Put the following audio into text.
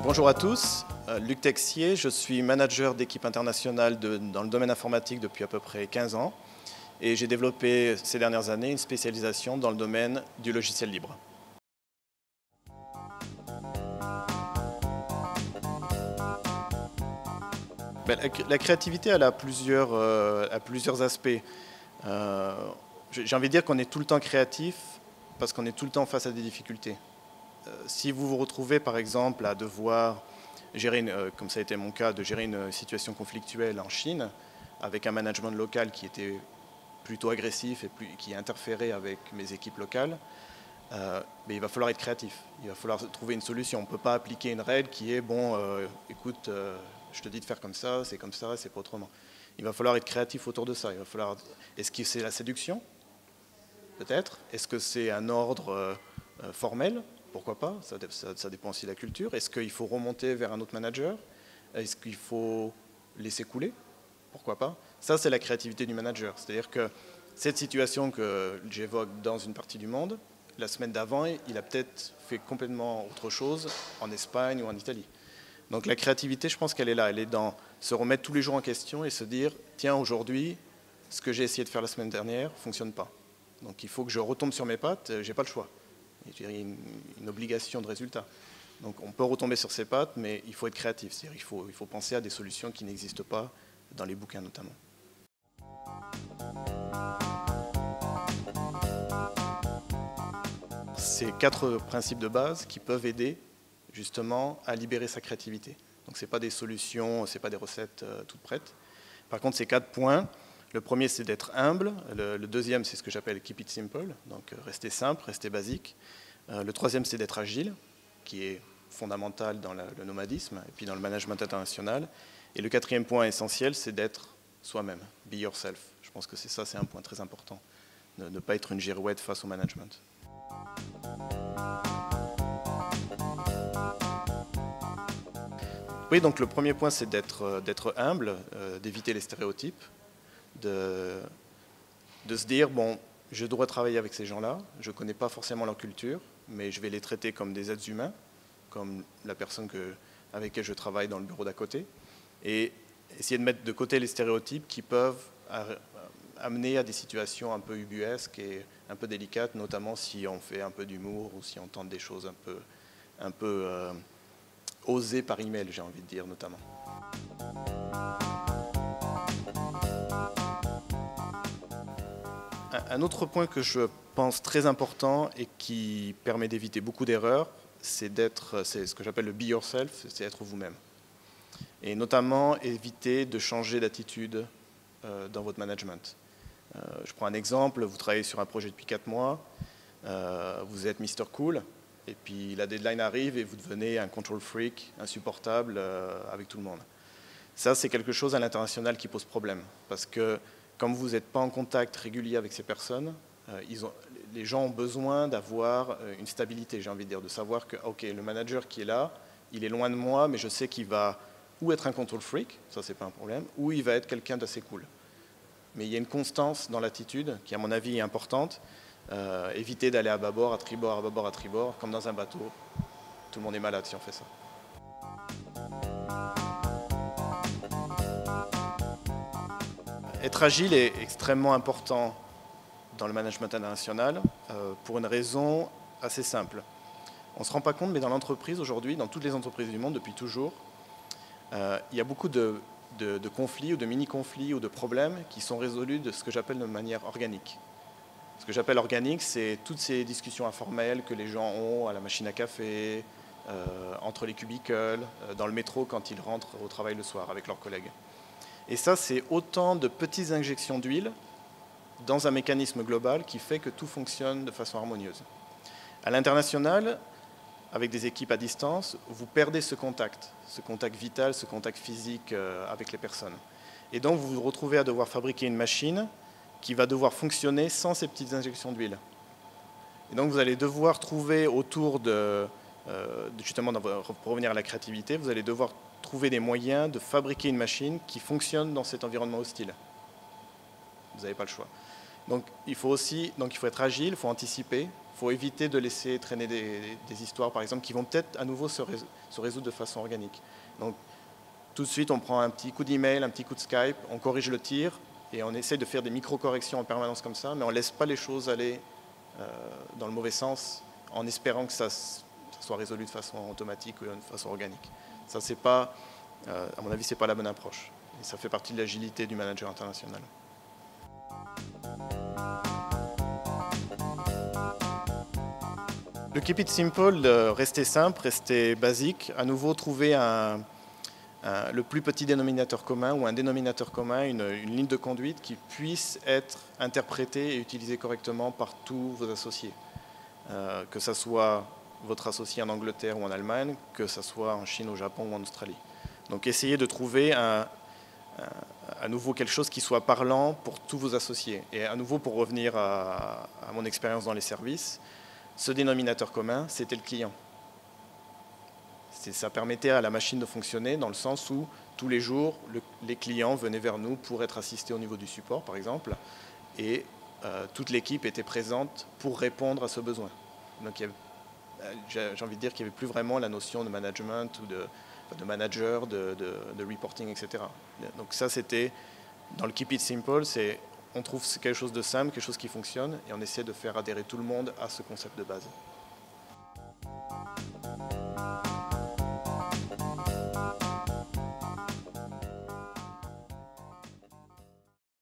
Bonjour à tous, Luc Texier, je suis manager d'équipe internationale dans le domaine informatique depuis à peu près 15 ans et j'ai développé ces dernières années une spécialisation dans le domaine du logiciel libre. La créativité elle a plusieurs aspects. J'ai envie de dire qu'on est tout le temps créatif parce qu'on est tout le temps face à des difficultés. Si vous vous retrouvez par exemple à devoir gérer, comme ça a été mon cas, de gérer une situation conflictuelle en Chine avec un management local qui était plutôt agressif et qui interférait avec mes équipes locales, mais il va falloir être créatif. Il va falloir trouver une solution. On ne peut pas appliquer une règle qui est bon, écoute, je te dis de faire comme ça, c'est pas autrement. Il va falloir être créatif autour de ça. Est-ce que c'est la séduction? Peut-être. Est-ce que c'est un ordre formel? Pourquoi pas? Ça dépend aussi de la culture. Est-ce qu'il faut remonter vers un autre manager? Est-ce qu'il faut laisser couler? Pourquoi pas? Ça, c'est la créativité du manager. C'est-à-dire que cette situation que j'évoque dans une partie du monde, la semaine d'avant, il a peut-être fait complètement autre chose en Espagne ou en Italie. Donc la créativité, je pense qu'elle est là. Elle est dans se remettre tous les jours en question et se dire, tiens, aujourd'hui, ce que j'ai essayé de faire la semaine dernière ne fonctionne pas. Donc il faut que je retombe sur mes pattes, je n'ai pas le choix. J'ai une obligation de résultat. Donc on peut retomber sur ses pattes, mais il faut être créatif. C'est-à-dire il faut penser à des solutions qui n'existent pas, dans les bouquins notamment. C'est 4 principes de base qui peuvent aider justement à libérer sa créativité. Donc ce n'est pas des solutions, ce n'est pas des recettes toutes prêtes. Par contre, ces 4 points, le premier c'est d'être humble, le deuxième c'est ce que j'appelle keep it simple, donc rester simple, rester basique. Le troisième c'est d'être agile, qui est fondamental dans le nomadisme et puis dans le management international. Et le quatrième point essentiel c'est d'être soi-même, be yourself. Je pense que c'est un point très important, ne pas être une girouette face au management. Oui, donc le premier point c'est d'être humble, d'éviter les stéréotypes, de se dire, bon, je dois travailler avec ces gens-là, je ne connais pas forcément leur culture, mais je vais les traiter comme des êtres humains, comme la personne avec laquelle je travaille dans le bureau d'à côté, et essayer de mettre de côté les stéréotypes qui peuvent amener à des situations un peu ubuesques et un peu délicates, notamment si on fait un peu d'humour ou si on tente des choses un peu osées par email, j'ai envie de dire notamment. Un autre point que je pense très important et qui permet d'éviter beaucoup d'erreurs, c'est ce que j'appelle le be yourself, c'est être vous-même. Et notamment éviter de changer d'attitude dans votre management. Je prends un exemple, vous travaillez sur un projet depuis 4 mois, vous êtes Mr. Cool, et puis la deadline arrive et vous devenez un control freak insupportable avec tout le monde. Ça, c'est quelque chose à l'international qui pose problème, parce que comme vous n'êtes pas en contact régulier avec ces personnes, les gens ont besoin d'avoir une stabilité, j'ai envie de dire, de savoir que ok, le manager qui est là, il est loin de moi, mais je sais qu'il va ou être un control freak, ça c'est pas un problème, ou il va être quelqu'un d'assez cool. Mais il y a une constance dans l'attitude qui, à mon avis, est importante. Éviter d'aller à bâbord, à tribord, à bâbord, à tribord, comme dans un bateau. Tout le monde est malade si on fait ça. Être agile est extrêmement important dans le management international pour une raison assez simple. On ne se rend pas compte, mais dans l'entreprise aujourd'hui, dans toutes les entreprises du monde depuis toujours, il y a beaucoup de conflits ou de mini-conflits ou de problèmes qui sont résolus de ce que j'appelle de manière organique. Ce que j'appelle organique, c'est toutes ces discussions informelles que les gens ont à la machine à café, entre les cubicles, dans le métro quand ils rentrent au travail le soir avec leurs collègues. Et ça, c'est autant de petites injections d'huile dans un mécanisme global qui fait que tout fonctionne de façon harmonieuse. À l'international, avec des équipes à distance, vous perdez ce contact vital, ce contact physique avec les personnes. Et donc vous vous retrouvez à devoir fabriquer une machine qui va devoir fonctionner sans ces petites injections d'huile. Et donc vous allez devoir trouver autour justement pour revenir à la créativité, vous allez devoir trouver des moyens de fabriquer une machine qui fonctionne dans cet environnement hostile. Vous n'avez pas le choix. Donc il faut être agile, il faut anticiper, il faut éviter de laisser traîner des histoires, par exemple, qui vont peut-être à nouveau se résoudre de façon organique. Donc, tout de suite, on prend un petit coup d'email, un petit coup de Skype, on corrige le tir, et on essaie de faire des micro-corrections en permanence comme ça, mais on ne laisse pas les choses aller dans le mauvais sens, en espérant que ça soit résolu de façon automatique ou de façon organique. Ça, c'est pas, à mon avis, c'est pas la bonne approche. Et ça fait partie de l'agilité du manager international. Le keep it simple, rester simple, rester basique, à nouveau trouver le plus petit dénominateur commun ou un dénominateur commun, une ligne de conduite qui puisse être interprétée et utilisée correctement par tous vos associés. Que ce soit votre associé en Angleterre ou en Allemagne, que ce soit en Chine, au Japon ou en Australie. Donc essayez de trouver à nouveau quelque chose qui soit parlant pour tous vos associés. Et à nouveau, pour revenir à mon expérience dans les services, ce dénominateur commun, c'était le client. Ça permettait à la machine de fonctionner dans le sens où tous les jours, les clients venaient vers nous pour être assistés au niveau du support, par exemple, et toute l'équipe était présente pour répondre à ce besoin. Donc j'ai envie de dire qu'il n'y avait plus vraiment la notion de management ou de manager, de reporting, etc. Donc ça, c'était, dans le Keep It Simple, on trouve quelque chose de simple, quelque chose qui fonctionne, et on essaie de faire adhérer tout le monde à ce concept de base.